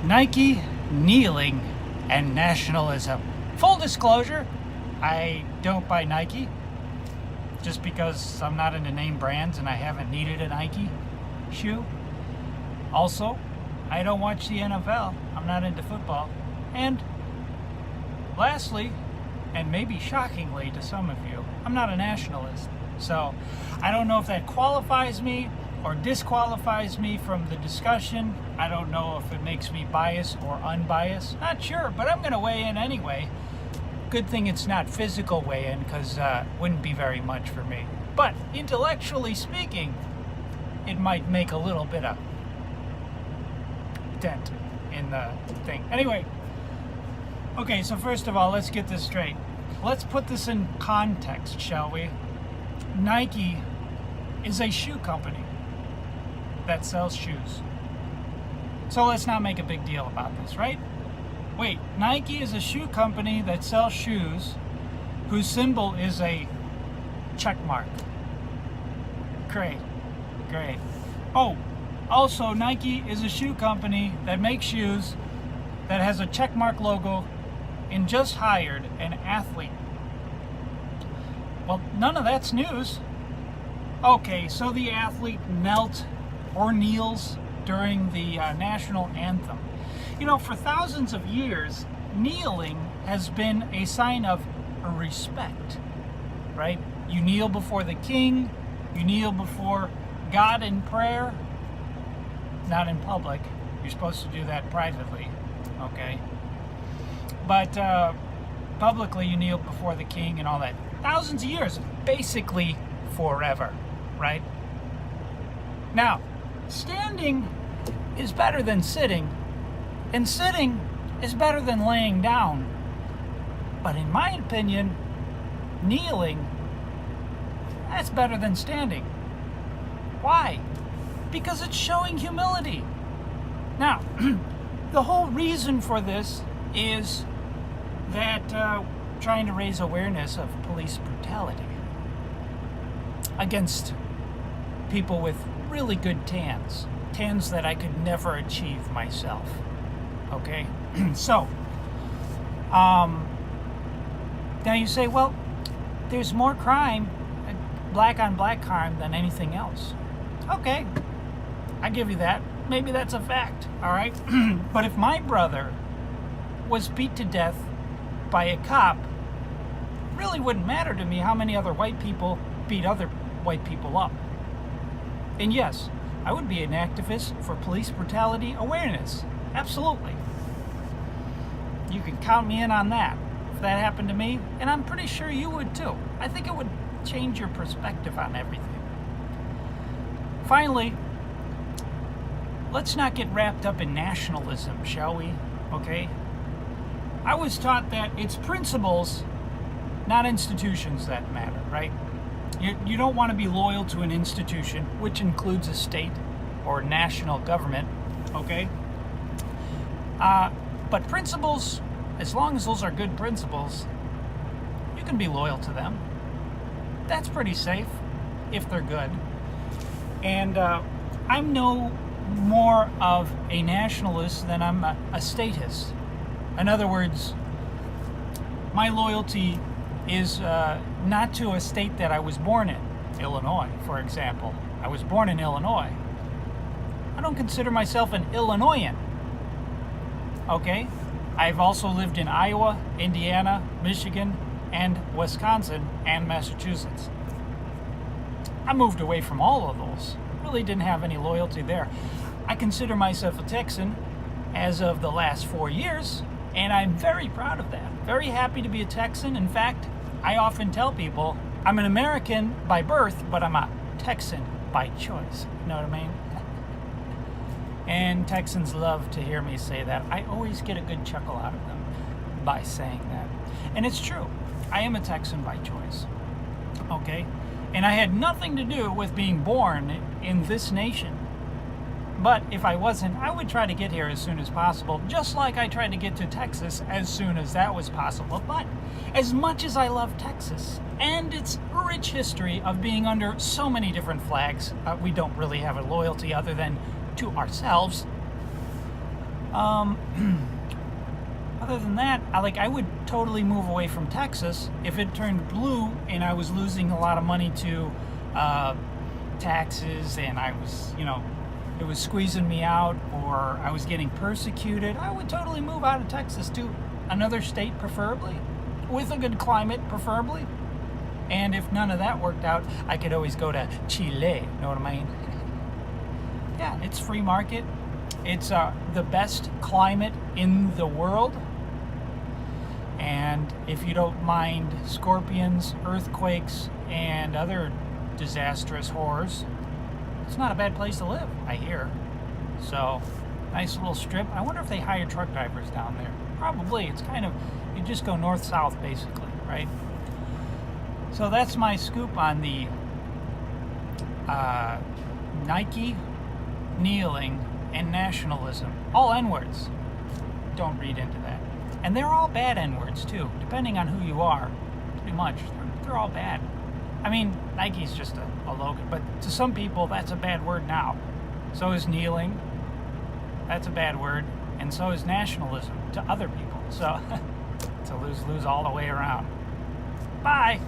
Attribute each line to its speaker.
Speaker 1: Nike, kneeling, and nationalism. Full disclosure, I don't buy Nike just because I'm not into name brands and I haven't needed a Nike shoe. Also, I don't watch the NFL. I'm not into football. And lastly, and maybe shockingly to some of you, I'm not a nationalist. So I don't know if that qualifies me or disqualifies me from the discussion. I don't know if it makes me biased or unbiased. Not sure, but I'm going to weigh in anyway. Good thing it's not physical weigh-in, because wouldn't be very much for me. But intellectually speaking, it might make a little bit of dent in the thing. Anyway, okay, so first of all, let's get this straight. Let's put this in context, shall we? Nike is a shoe company that sells shoes. So let's not make a big deal about this, right? Wait, Nike is a shoe company that sells shoes whose symbol is a check mark. Great. Oh, also Nike is a shoe company that makes shoes that has a check mark logo and just hired an athlete. Well, none of that's news. Okay, so the athlete knelt or kneels during the national anthem. You know, for thousands of years, kneeling has been a sign of respect, right? You kneel before the king, you kneel before God in prayer, not in public. You're supposed to do that privately, okay? But publicly, you kneel before the king and all that. Thousands of years, basically forever, right? Now, standing is better than sitting, and sitting is better than laying down. But in my opinion, kneeling, that's better than standing. Why? Because it's showing humility. Now, the whole reason for this is that trying to raise awareness of police brutality against people with really good tans that I could never achieve myself. Okay? So, now you say, well, there's more crime, black on black crime, than anything else. Okay, I give you that. Maybe that's a fact, all right? But if my brother was beat to death by a cop, it really wouldn't matter to me how many other white people beat other white people up. And yes, I would be an activist for police brutality awareness. Absolutely. You can count me in on that. If that happened to me, and I'm pretty sure you would too. I think it would change your perspective on everything. Finally, let's not get wrapped up in nationalism, shall we? Okay? I was taught that it's principles, not institutions, that matter, right? You don't want to be loyal to an institution, which includes a state or national government, okay? But principles, as long as those are good principles, you can be loyal to them. That's pretty safe, if they're good. And I'm no more of a nationalist than I'm a statist. In other words, my loyalty is not to a state that I was born in. Illinois, for example. I was born in Illinois. I don't consider myself an Illinoisan. Okay? I've also lived in Iowa, Indiana, Michigan, and Wisconsin, and Massachusetts. I moved away from all of those. Really didn't have any loyalty there. I consider myself a Texan as of the last 4 years, and I'm very proud of that. Very happy to be a Texan. In fact, I often tell people I'm an American by birth, but I'm a Texan by choice. You know what I mean? And Texans love to hear me say that. I always get a good chuckle out of them by saying that. And it's true. I am a Texan by choice. Okay? And I had nothing to do with being born in this nation. But if I wasn't, I would try to get here as soon as possible, just like I tried to get to Texas as soon as that was possible. But as much as I love Texas and its rich history of being under so many different flags, we don't really have a loyalty other than to ourselves. Other than that, I would totally move away from Texas if it turned blue and I was losing a lot of money to taxes, and I was, it was squeezing me out, or I was getting persecuted. I would totally move out of Texas to another state, preferably, with a good climate, preferably. And if none of that worked out, I could always go to Chile. Know what I mean? Yeah, it's free market. It's the best climate in the world. And if you don't mind scorpions, earthquakes, and other disastrous horrors, it's not a bad place to live, I hear. So, nice little strip. I wonder if they hire truck drivers down there. Probably. It's kind of, you just go north-south, basically, right? So that's my scoop on the Nike, kneeling, and nationalism. All N-words. Don't read into that. And they're all bad N-words, too, depending on who you are. Pretty much. They're all bad. I mean, Nike's just a logo, but to some people, that's a bad word now. So is kneeling. That's a bad word. And so is nationalism to other people. So, it's a lose-lose all the way around. Bye!